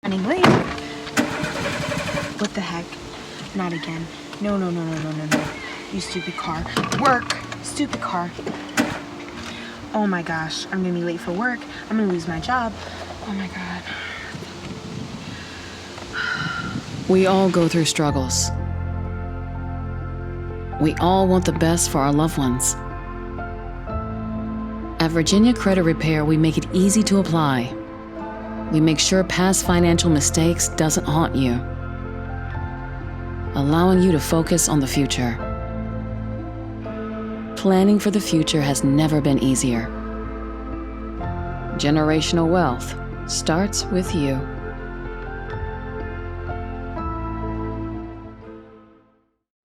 running late. What the heck? Not again. No. You stupid car. Work! Stupid car. Oh my gosh, I'm gonna be late for work. I'm gonna lose my job. Oh my God. We all go through struggles. We all want the best for our loved ones. At Virginia Credit Repair, we make it easy to apply. We make sure past financial mistakes doesn't haunt you, allowing you to focus on the future. Planning for the future has never been easier. Generational wealth starts with you.